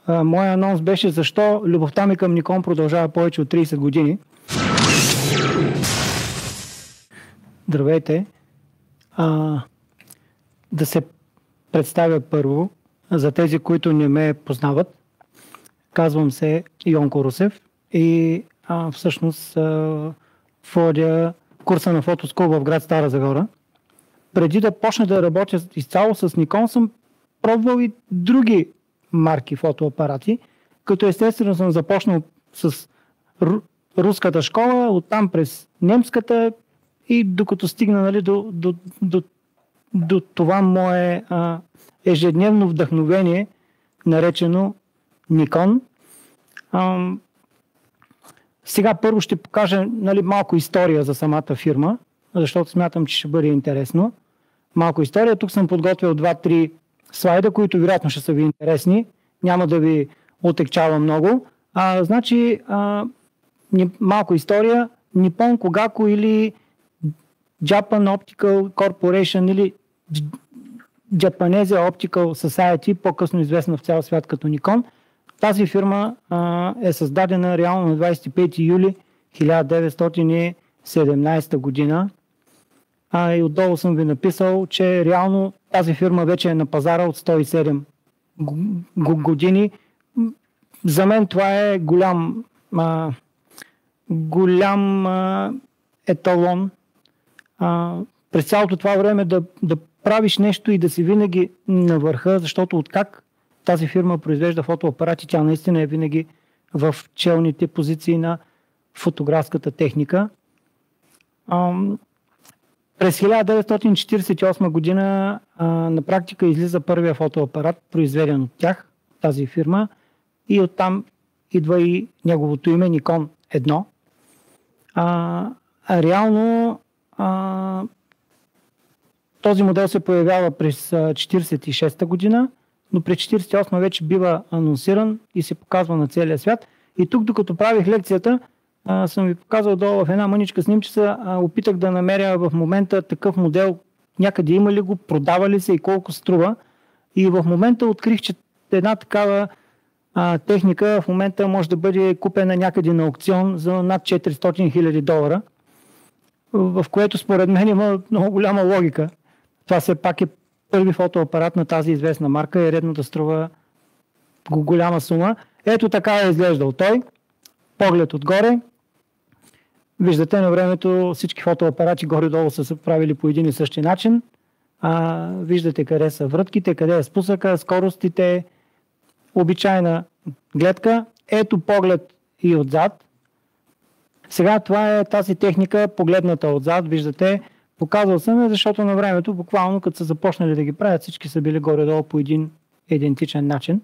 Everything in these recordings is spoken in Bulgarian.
моя анонс беше защо любовта ми към Nikon продължава повече от 30 години. Здравейте! Да се представя първо за тези, които не ме познават. Казвам се Йонко Русев и всъщност водя курса на фотоскул в град Стара Загора. Преди да почна да работя изцяло с Nikon, съм пробвал и други марки фотоапарати, като естествено съм започнал с руската школа, оттам през немската и докато стигна, нали, до това мое ежедневно вдъхновение, наречено Nikon. Сега първо ще покажа, нали, малко история за самата фирма, защото смятам, че ще бъде интересно. Малко история. Тук съм подготвил 2-3 слайда, които вероятно ще са ви интересни. Няма да ви отекчавам много. Значи, малко история. Nippon Kogaku или Japan Optical Corporation или Japanese Optical Society, по-късно известна в цял свят като Nikon. Тази фирма е създадена реално на 25 юли 1917 година. И отдолу съм ви написал, че реално тази фирма вече е на пазара от 107 години. За мен това е голям еталон. През цялото това време да правиш нещо и да си винаги на върха, защото откак тази фирма произвежда фотоапарати, тя наистина е винаги в челните позиции на фотографската техника. През 1948 година на практика излиза първия фотоапарат, произведен от тях, тази фирма, и оттам идва и неговото име Nikon 1. Реално този модел се появява през 1946 година, но през 1948 вече бива анонсиран и се показва на целия свят. И тук, докато правих лекцията, съм ви показал долу в една мъничка снимчица, опитах да намеря в момента такъв модел, някъде има ли го, продава ли се и колко струва. И в момента открих, че една такава техника в момента може да бъде купена някъде на аукцион за над $400,000, в което според мен има много голяма логика. Това все пак е първи фотоапарат на тази известна марка и е редно да струва голяма сума. Ето така е изглеждал той. Поглед отгоре. Виждате, на времето всички фотоапарати горе-долу са се правили по един и същи начин. Виждате къде са врътките, къде е спусъка, скоростите, обичайна гледка. Ето поглед и отзад. Сега това е тази техника, погледната отзад. Виждате, показал съм я, защото на времето, буквално като са започнали да ги правят, всички са били горе-долу по един идентичен начин.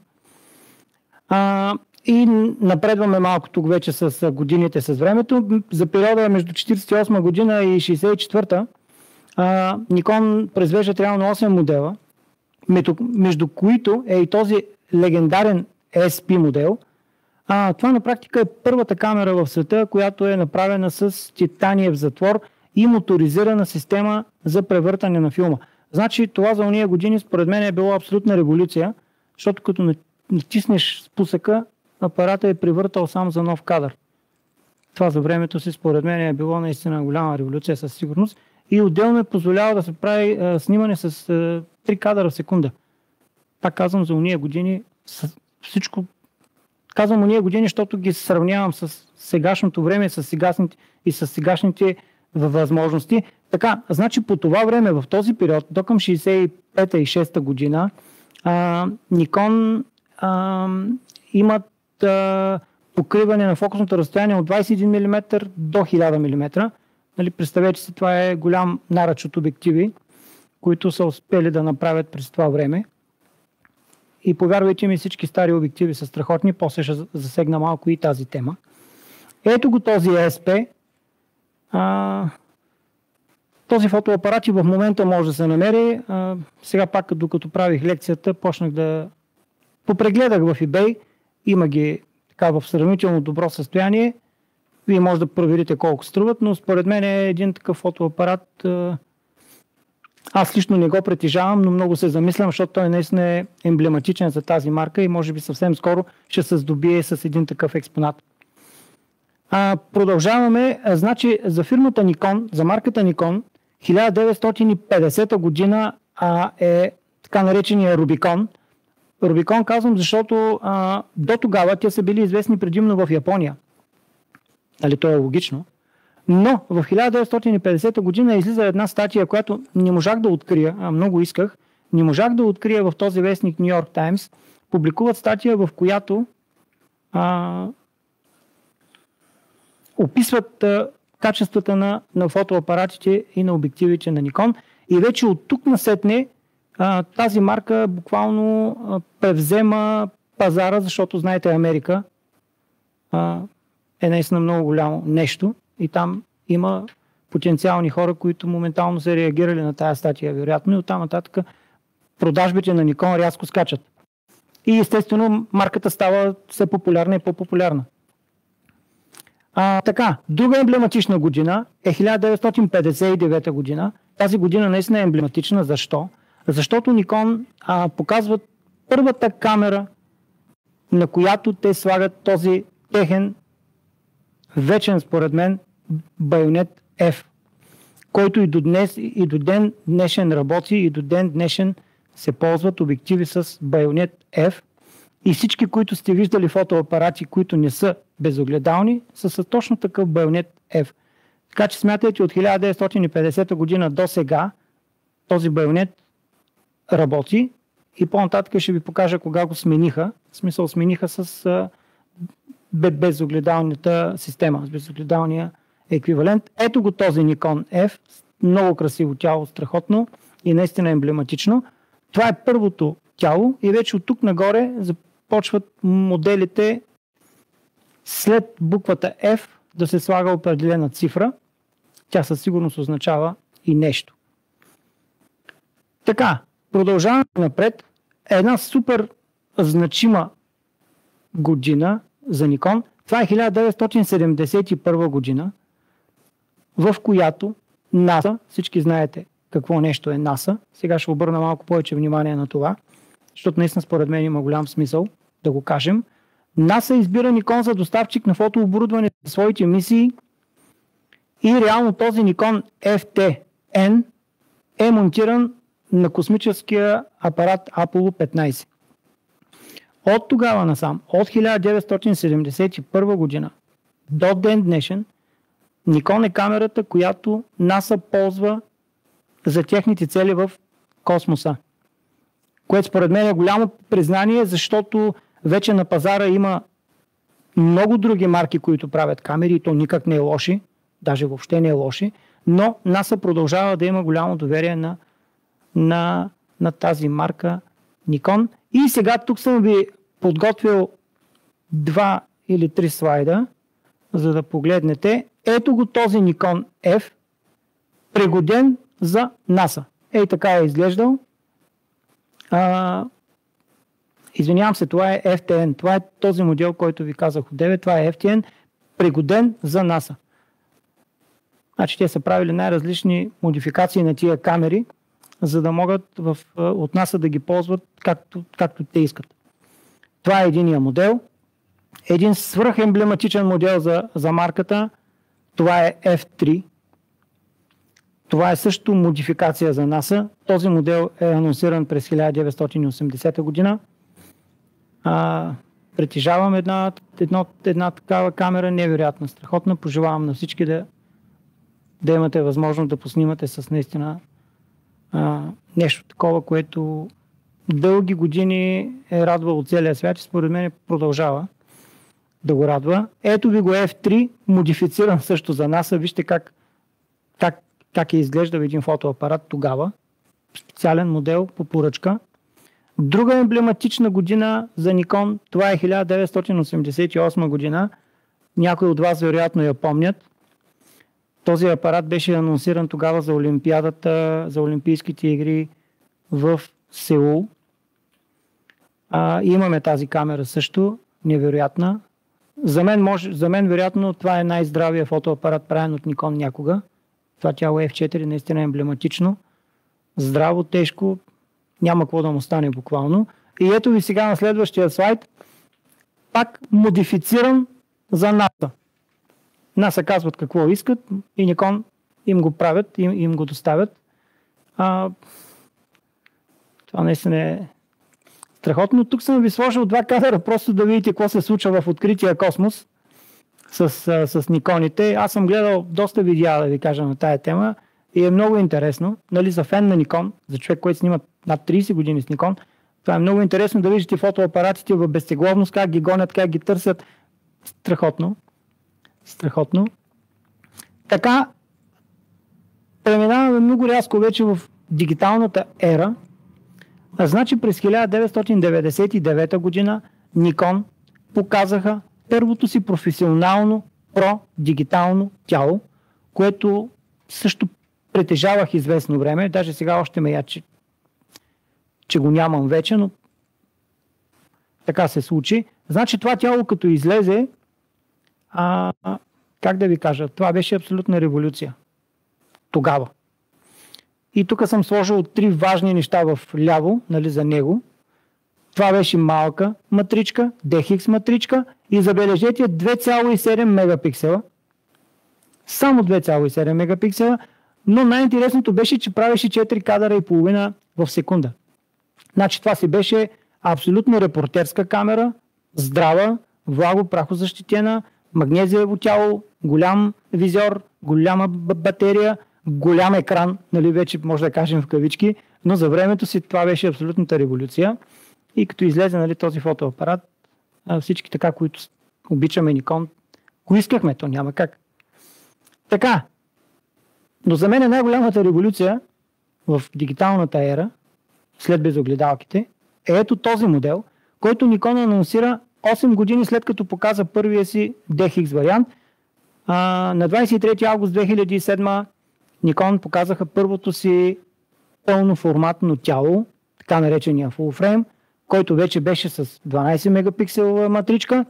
И напредваме малко тук вече с годините, с времето. За периода между 1948 година и 1964 Nikon произвеждат реално 8 модела, между които е и този легендарен SP модел. Това на практика е първата камера в света, която е направена с титаниев затвор и моторизирана система за превъртане на филма. Значи това за ония години според мен е било абсолютна революция, защото като натиснеш спусъка, апаратът е превъртал сам за нов кадър. Това за времето си според мен е било наистина голяма революция със сигурност и отделно е позволяло да се прави снимане с 3 кадъра в секунда. Пак казвам за ония години всичко. Казвам ония години, защото ги сравнявам с сегашното време и с сегашните възможности. Така, значи по това време, в този период, до към 65-та и 6-та година, Nikon имат покриване на фокусното разстояние от 21 мм до 1000 мм. Нали, представете си, това е голям наръч от обективи, които са успели да направят през това време. И повярвайте ми, всички стари обективи са страхотни, после ще засегна малко и тази тема. Ето го този ESP. Този фотоапарат и в момента може да се намери. Сега пак, докато правих лекцията, почнах да попрегледах в eBay. Има ги така в сравнително добро състояние. Вие може да проверите колко струват, но според мен е един такъв фотоапарат Аз лично не го притежавам, но много се замислям, защото той наистина е емблематичен за тази марка и може би съвсем скоро ще се здобие с един такъв експонат. Продължаваме. Значи за фирмата Nikon, за марката Nikon, 1950 година е така наречения Рубикон. Рубикон казвам, защото до тогава те са били известни предимно в Япония. Нали, то е логично. Но в 1950 година излиза една статия, която не можах да открия, много исках, не можах да открия в този вестник Ню Йорк Таймс. Публикуват статия, в която описват качествата на фотоапаратите и на обективите на Nikon. И вече от тук насетне тази марка буквално превзема пазара, защото знаете, Америка е наистина много голямо нещо и там има потенциални хора, които моментално са реагирали на тази статия, вероятно, и оттам нататък продажбите на Nikon рязко скачат. И естествено марката става все популярна и по-популярна. Така, друга емблематична година е 1959 година. Тази година наистина е емблематична. Защо? Защото Nikon показват първата камера, на която те слагат този техен вечен, според мен, байонет F, който и до днес, и до ден днешен работи, и до ден днешен се ползват обективи с байонет F. И всички, които сте виждали фотоапарати, които не са безогледални, са с точно такъв байонет F. Така че смятайте, от 1950 година до сега този байонет работи и по-нататък ще ви покажа кога го смениха. В смисъл смениха с безогледалната система, с безогледалния еквивалент. Ето го този Nikon F, много красиво тяло, страхотно и наистина емблематично. Това е първото тяло и вече от тук нагоре започват моделите след буквата F да се слага определена цифра. Тя със сигурност означава и нещо. Така, продължаваме напред. Една супер значима година за Nikon. Това е 1971 година, в която NASA, всички знаете какво нещо е NASA, сега ще обърна малко повече внимание на това, защото наистина според мен има голям смисъл да го кажем. NASA избира Nikon за доставчик на фотооборудване за своите мисии и реално този Nikon FT-N е монтиран на космическия апарат Apollo 15. От тогава насам, от 1971 година до ден днешен, Nikon е камерата, която NASA ползва за техните цели в космоса. Което според мен е голямо признание, защото вече на пазара има много други марки, които правят камери и то никак не е лоши, даже въобще не е лоши, но NASA продължава да има голямо доверие на тази марка Nikon. И сега тук съм ви подготвил 2 или 3 слайда, за да погледнете. Ето го този Nikon F, пригоден за NASA. Ей така е изглеждал. Извинявам се, това е FTN. Това е този модел, който ви казах от 9. Това е FTN, пригоден за NASA. Значи те са правили най-различни модификации на тия камери, за да могат от NASA да ги ползват както те искат. Това е единия модел. Един свръхемблематичен модел за марката. Това е F3. Това е също модификация за NASA. Този модел е анонсиран през 1980 година. Притежавам една такава камера, невероятно страхотна. Пожелавам на всички да имате възможност да поснимате с наистина нещо такова, което дълги години е радвало целия свят и според мен продължава да го радва. Ето ви го F3, модифициран също за NASA. Вижте как е изглеждал един фотоапарат тогава. Специален модел по поръчка. Друга емблематична година за Nikon, това е 1988 година. Някои от вас вероятно я помнят. Този апарат беше анонсиран тогава за Олимпиадата, за Олимпийските игри в Сеул. Имаме тази камера също, невероятна. За мен вероятно това е най-здравия фотоапарат, правен от Nikon някога. Това тяло F4 наистина е емблематично. здраво, тежко, няма какво да му стане буквално. И ето ви сега на следващия слайд, пак модифициран за NASA. NASA казват какво искат и Nikon им го правят, им го доставят. Това наистина е страхотно. Тук съм ви сложил два кадъра, просто да видите какво се случва в открития космос с Никоните. Аз съм гледал доста видеа, да ви кажа, на тая тема и е много интересно. Нали, за фен на Никон, за човек, който снима над 30 години с Никон, това е много интересно да видите фотоапаратите в безтегловност, как ги гонят, как ги търсят. Страхотно. Страхотно. Така, преминаваме много рязко вече в дигиталната ера. Значи през 1999 година Nikon показаха първото си професионално про-дигитално тяло, което също притежавах известно време. Даже сега още ме я, че го нямам вече, но така се случи. Значи това тяло като излезе, как да ви кажа, това беше абсолютна революция. Тогава. И тук съм сложил три важни неща в ляво, нали, за него. Това беше малка матричка, DX матричка и забележете 2,7 мегапиксела. Само 2,7 мегапиксела, но най-интересното беше, че правеше 4 кадъра и половина в секунда. Значи това си беше абсолютно репортерска камера, здрава, влаго-прахозащитена, магнезиево тяло, голям визор, голяма батерия, голям екран, нали, вече може да кажем в кавички, но за времето си това беше абсолютната революция. И като излезе, нали, този фотоапарат, всички така, които обичаме Nikon, го искахме, то няма как. Така, но за мен най-голямата революция в дигиталната ера, след безогледалките, е ето този модел, който Nikon анонсира 8 години след като показа първия си DX вариант. На 23 август 2007 Nikon показаха първото си пълноформатно тяло, така наречения full frame, който вече беше с 12 мегапикселова матричка,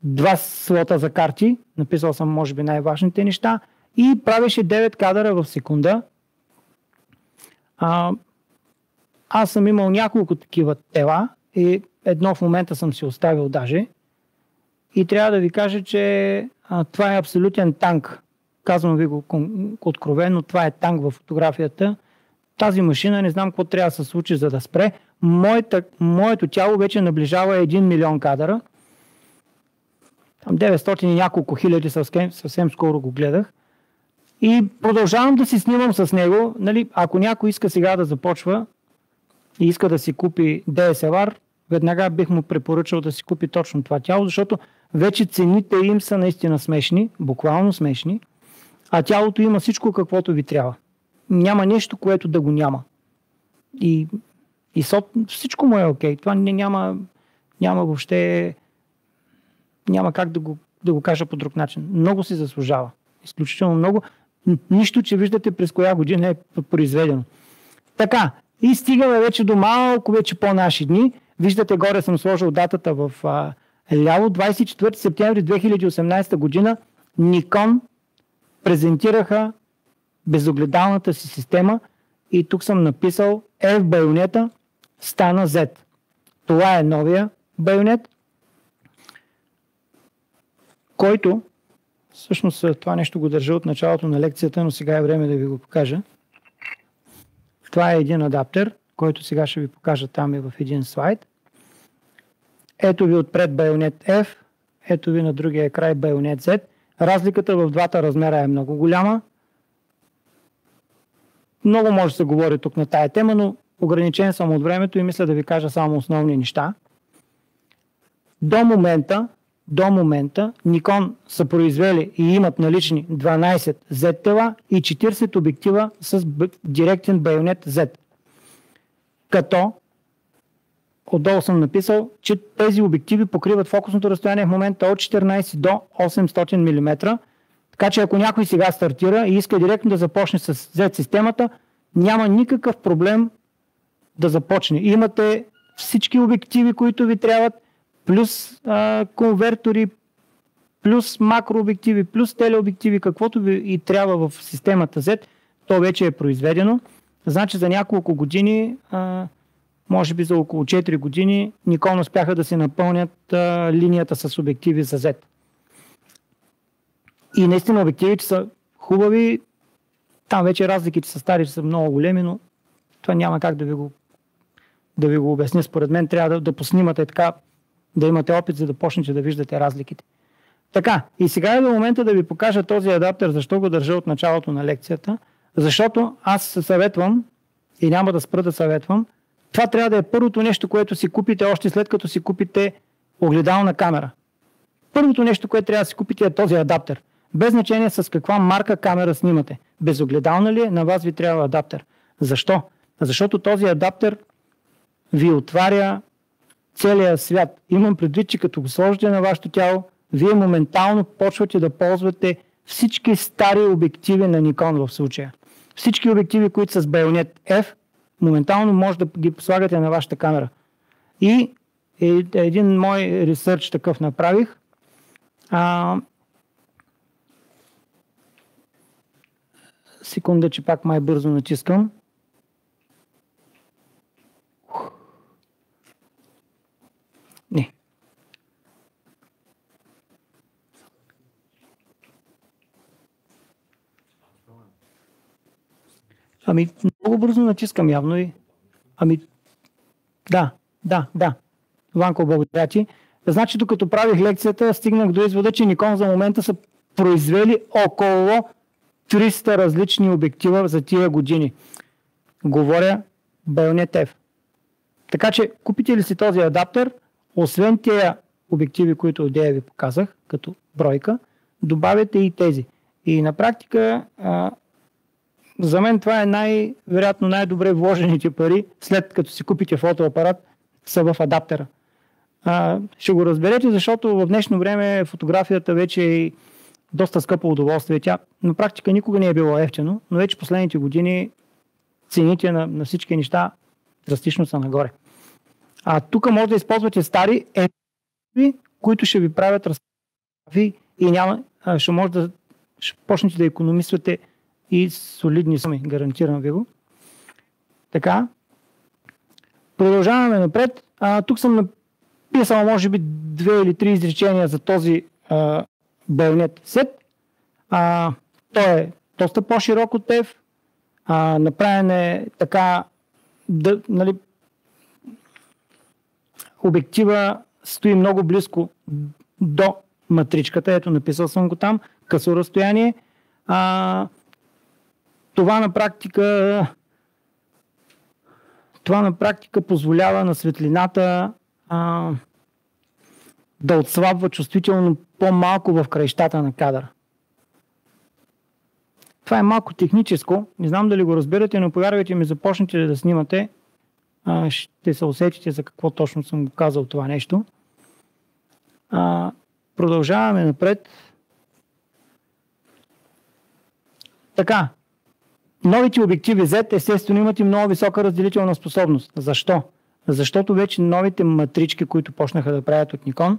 2 слота за карти, написал съм може би най-важните неща, и правеше 9 кадъра в секунда. Аз съм имал няколко такива тела и едно в момента съм си оставил даже. И трябва да ви кажа, че това е абсолютен танк. Казвам ви го откровено, това е танк в фотографията. Тази машина не знам какво трябва да се случи, за да спре. Моето тяло вече наближава 1 милион кадъра. Там 900 и няколко хиляди съвсем скоро го гледах. И продължавам да си снимам с него. Нали, ако някой иска сега да започва и иска да си купи DSLR, веднага бих му препоръчал да си купи точно това тяло, защото вече цените им са наистина смешни, буквално смешни, а тялото има всичко каквото ви трябва. Няма нещо, което да го няма. И всичко му е окей. Това няма въобще, няма как да го кажа по друг начин. Много си заслужава. Изключително много. Нищо, че виждате през коя година е произведено. Така, и стигаме вече до малко вече по-наши дни. Виждате, горе съм сложил датата в ляво. 24 септември 2018 година Nikon презентираха безогледалната си система и тук съм написал F байонета стана Z. Това е новия байонет, който всъщност това нещо го държа от началото на лекцията, но сега е време да ви го покажа. Това е един адаптер, който сега ще ви покажа там и в един слайд. Ето ви отпред байонет F, ето ви на другия край байонет Z. Разликата в двата размера е много голяма. Много може да се говори тук на тая тема, но ограничен съм от времето и мисля да ви кажа само основни неща. До момента Nikon са произвели и имат налични 12 Z тела и 40 обектива с директен байонет Z. Като отдолу съм написал, че тези обективи покриват фокусното разстояние в момента от 14 до 800 мм. Така че ако някой сега стартира и иска директно да започне с Z системата, няма никакъв проблем да започне. Имате всички обективи, които ви трябват, плюс конвертори, плюс макрообективи, плюс телеобективи, каквото ви и трябва в системата Z, то вече е произведено. Значи за няколко години, може би за около 4 години, Nikon успяха да се напълнят линията с обективи за Z. И наистина обективите са хубави, там вече разликите са стари, са много големи, но това няма как да ви го обясня. Според мен трябва да поснимате така, да имате опит, за да почнете да виждате разликите. Така, и сега е до момента да ви покажа този адаптер, защо го държа от началото на лекцията. Защото аз се съветвам, и няма да спра да съветвам, това трябва да е първото нещо, което си купите още след като си купите огледална камера. Първото нещо, което трябва да си купите е този адаптер. Без значение с каква марка камера снимате. Безогледална ли е, на вас ви трябва адаптер. Защо? Защото този адаптер ви отваря целия свят. Имам предвид, че като го сложите на вашето тяло, вие моментално почвате да ползвате всички стари обективи на Nikon в случая. Всички обективи, които са с байонет F, моментално може да ги слагате на вашата камера. И един мой ресърч такъв направих. Секунда, че пак май бързо натискам. Не. Много бързо натискам явно и... Да. Ванко, благодаря ти. Значи, докато правих лекцията, стигнах до извода, че Nikon за момента са произвели около 300 различни обектива за тия години. Говоря байонет F. Така че, купите ли си този адаптер, освен тия обективи, които одея ви показах, като бройка, добавяте и тези. И на практика, за мен това е вероятно най-добре вложените пари, след като си купите фотоапарат, са в адаптера. Ще го разберете, защото в днешно време фотографията вече е доста скъпо удоволствие. Тя на практика никога не е било евтино, но вече последните години цените на всички неща драстично са нагоре. Тук може да използвате стари ефекти, които ще ви правят разпознави и ще почнете да икономисвате и солидни суми, гарантирам ви го. Така. Продължаваме напред. Тук съм написал може би 2 или 3 изречения за този байонет сет. Той е доста по-широк от TEF. Направен е така, обектива стои много близко до матричката. Ето, написал съм го там. Късо разстояние. Това на практика позволява на светлината да отслабва чувствително по-малко в краищата на кадъра. Това е малко техническо. Не знам дали го разбирате, но повярвайте ми, започнете да снимате. Ще се усетите за какво точно съм го казал това нещо. Продължаваме напред. Така. Новите обективи Z естествено имат и много висока разделителна способност. Защо? Защото вече новите матрички, които почнаха да правят от Nikon,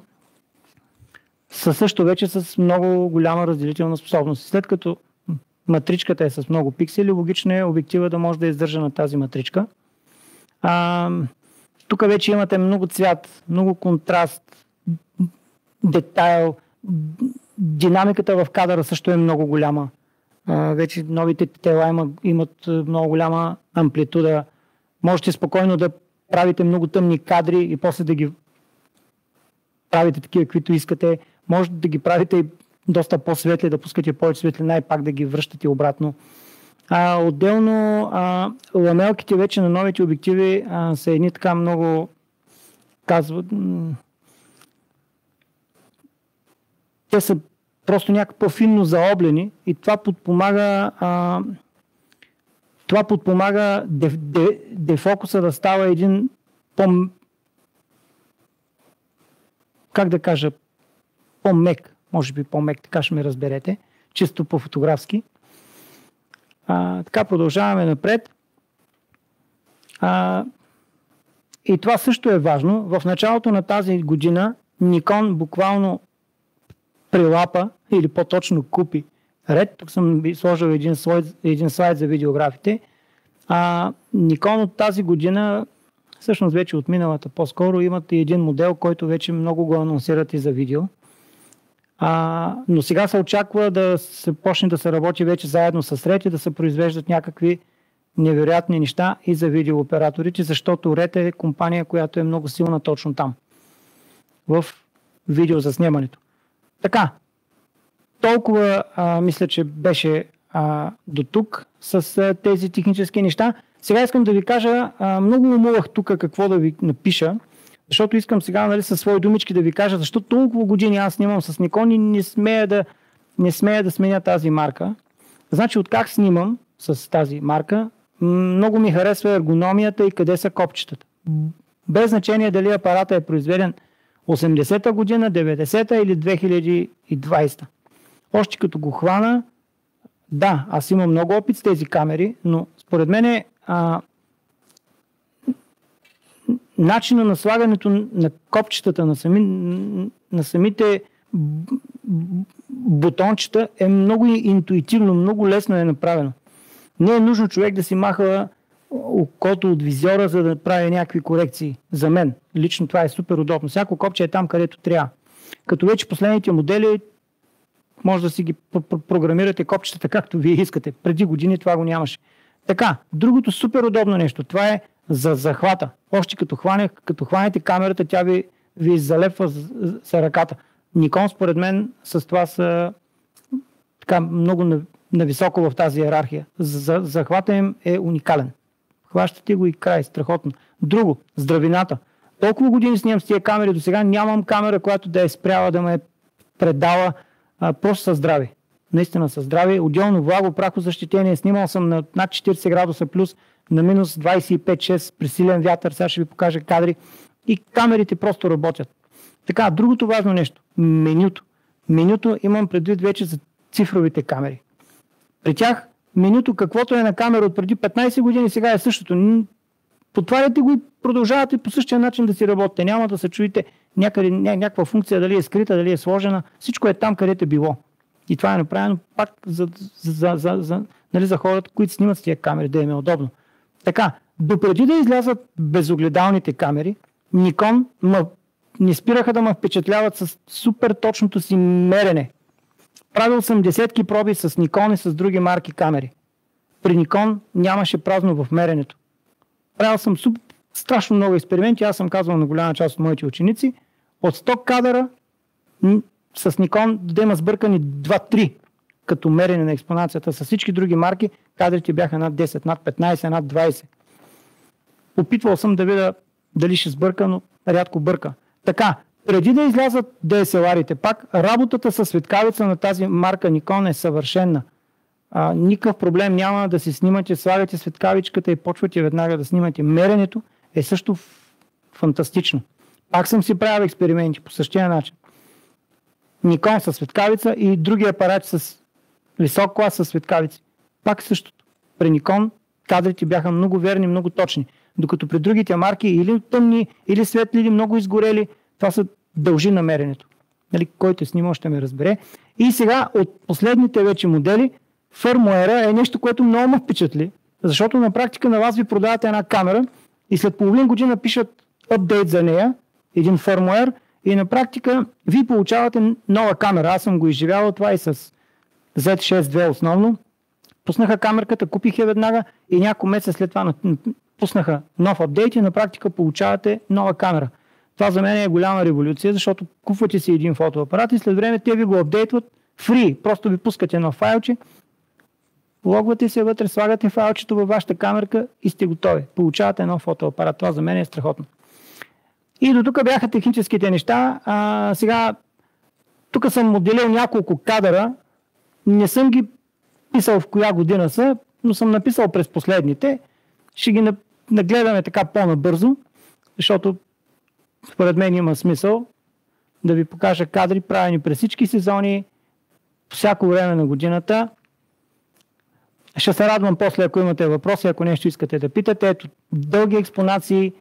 са също вече с много голяма разделителна способност. След като матричката е с много пиксели, логично е обектива да може да издържа на тази матричка. Тук вече имате много цвят, много контраст, детайл, динамиката в кадъра също е много голяма. Вече новите тела имат много голяма амплитуда. Можете спокойно да правите много тъмни кадри и после да ги правите такива, каквито искате. Може да ги правите и доста по-светли, да пускате повече светлина и пак да ги връщате обратно. Отделно ламелките вече на новите обективи са едни така много те са просто някак по-финно заоблени и това подпомага дефокуса да става един по-мек, може би по-мек, така ще ме разберете, чисто по-фотографски. Така продължаваме напред. И това също е важно. В началото на тази година Nikon буквално прилапа, или по-точно купи ред. Тук съм сложил един слайд за видеографите. Nikon от тази година, всъщност вече от миналата по-скоро, имат и един модел, който вече много го анонсират и за видео. Но сега се очаква да се почне да се работи вече заедно с RED и да се произвеждат някакви невероятни неща и за видеооператорите, защото RED е компания, която е много силна точно там, в видеозаснемането. Така, толкова мисля, че беше до тук с тези технически неща. Сега искам да ви кажа, много умувах тук какво да ви напиша, защото искам сега със свои думички да ви кажа, защо толкова години аз снимам с Nikon и не смея да сменя тази марка. Значи откак снимам с тази марка, много ми харесва ергономията и къде са копчетата. Без значение дали апарата е произведен 80-та година, 90-та или 2020-та. Още като го хвана, да, аз имам много опит с тези камери, но според мен начина на слагането на копчетата, на самите бутончета е много интуитивно, много лесно е направено. Не е нужно човек да си маха окото от визиора, за да прави някакви корекции. За мен лично това е супер удобно. Всяко копче е там, където трябва. Като вече последните модели може да си ги програмирате копчетата както вие искате. Преди години това го нямаше. Така, другото супер удобно нещо, това е за захвата. Още като хванете камерата, тя ви залепва за ръката. Nikon според мен с това са така много нависоко в тази иерархия. Захвата им е уникален. Хващате го и край, страхотно. Друго, здравината. Толкова години снимам с тия камери, до сега нямам камера, която да е спряла, да ме е предала просто със здраве. Наистина със здраве. Отделно влаго, прахозащитение. Снимал съм на над 40 градуса плюс, на минус 25-6 при силен вятър. Сега ще ви покажа кадри. И камерите просто работят. Така, другото важно нещо. Менюто. Менюто имам предвид вече за цифровите камери. При тях менюто, каквото е на камера от преди 15 години, сега е същото. Потваряте го и продължавате по същия начин да си работите. Няма да се чуете някъде някаква функция, дали е скрита, дали е сложена. Всичко е там, където е било. И това е направено пак за хората, които снимат с тия камери, да им е удобно. Така, допреди да излязат безогледалните камери, Nikon не спираха да ме впечатляват с супер точното си мерене. Правил съм десетки проби с Nikon и с други марки камери. При Nikon нямаше празно в меренето. Правил съм страшно много експерименти, аз съм казвал на голяма част от моите ученици, от 100 кадъра с Nikon да има сбъркани 2-3 като мерене на експонацията. С всички други марки кадрите бяха над 10, над 15, над 20. Опитвал съм да видя дали ще сбърка, но рядко бърка. Така, преди да излязат DSLR-ите пак, работата с светкавица на тази марка Nikon е съвършена. Никакъв проблем няма да си снимате, слагате светкавичката и почвате веднага да снимате. Меренето е също фантастично. Пак съм си правил експерименти по същия начин. Nikon с светкавица и други апарати с висок клас с светкавици. Пак същото. При Nikon кадрите бяха много верни, много точни. Докато при другите марки или тъмни, или светли, или много изгорели, това се дължи на меренето. Нали, който е снимал, ще ме разбере. И сега от последните вече модели, фърмуера е нещо, което много ме впечатли, защото на практика на вас ви продават една камера и след половин година пишат апдейт за нея, един фърмуер, и на практика ви получавате нова камера. Аз съм го изживявал това и с Z6 II основно. Пуснаха камерката, купих я веднага и няколко месеца след това пуснаха нов апдейт и на практика получавате нова камера. Това за мен е голяма революция, защото купвате си един фотоапарат и след време те ви го апдейтват фри. Просто ви пускате едно файлче, логвате се вътре, слагате файлчето във вашата камерка и сте готови. Получавате едно фотоапарат. Това за мен е страхотно. И до тук бяха техническите неща. Сега, тук съм отделил няколко кадъра. Не съм ги писал в коя година са, но съм написал през последните. Ще ги нагледаме така по-набързо, защото според мен има смисъл да ви покажа кадри, правени през всички сезони, всяко време на годината. Ще се радвам после, ако имате въпроси, ако нещо искате да питате. Ето, дълги експонации.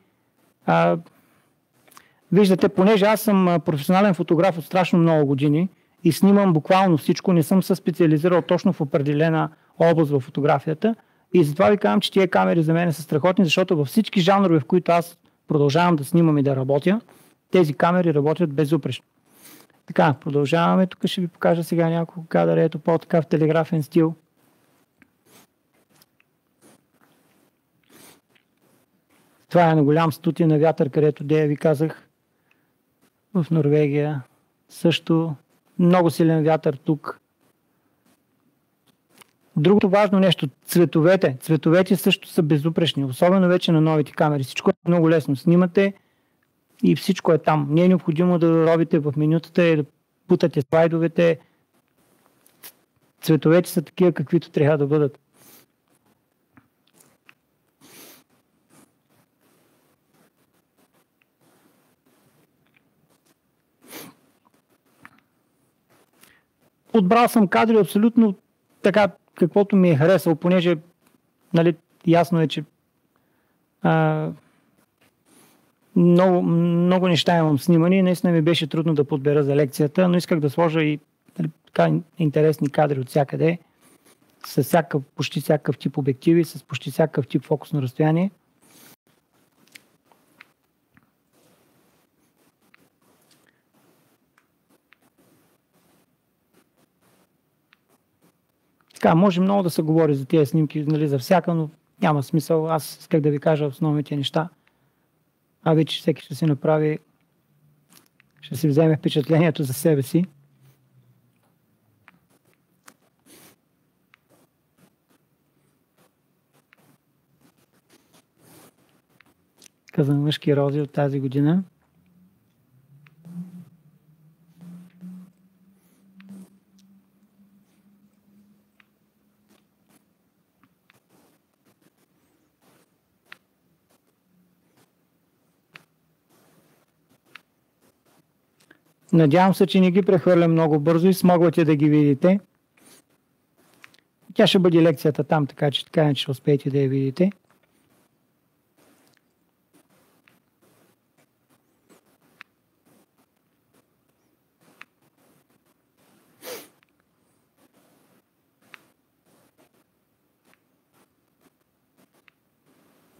Виждате, понеже аз съм професионален фотограф от страшно много години и снимам буквално всичко, не съм се специализирал точно в определена област в фотографията, И затова ви казвам, че тия камери за мен са страхотни, защото във всички жанрове, в които аз продължавам да снимам и да работя, тези камери работят безупречно. Така, продължаваме. Тук ще ви покажа сега няколко кадъра, ето по-така в телеграфен стил. Това е на голям студия на вятър, където дея ви казах в Норвегия. Също много силен вятър тук. Другото важно нещо, цветовете. Цветовете също са безупречни, особено вече на новите камери. Всичко е много лесно. Снимате и всичко е там. Не е необходимо да робите в менютата и да путате слайдовете. Цветовете са такива, каквито трябва да бъдат. Отбрал съм кадри абсолютно така, каквото ми е харесало, понеже нали, ясно е, че много неща имам снимани и наистина ми беше трудно да подбера за лекцията, но исках да сложа и нали, така интересни кадри от всякъде, с почти всякакъв тип обективи, с почти всякакъв тип фокусно разстояние. Така, може много да се говори за тези снимки, нали, за всяка, но няма смисъл. Аз исках да ви кажа основните неща. А вече всеки ще си направи, ще си вземе впечатлението за себе си. За мъжки рози от тази година. Надявам се, че не ги прехвърля много бързо и смогвате да ги видите. Тя ще бъде лекцията там, така че ще успеете да я видите.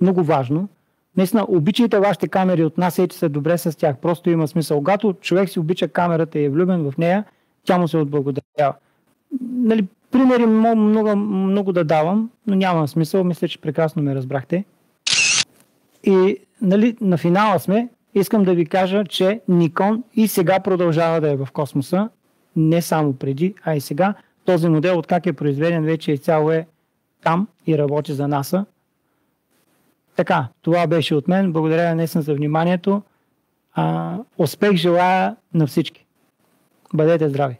Много важно. Наистина, обичайте вашите камери, отнасяйте се добре с тях. Просто има смисъл. Когато човек си обича камерата и е влюбен в нея, тя му се отблагодарява. Нали, примери много да давам, но няма смисъл. Мисля, че прекрасно ме разбрахте. И нали, на финала сме. Искам да ви кажа, че Nikon и сега продължава да е в космоса. Не само преди, а и сега. Този модел, откак е произведен, вече изцяло е там и работи за НАСА. Така, това беше от мен. Благодаря наистина за вниманието. Успех желая на всички. Бъдете здрави!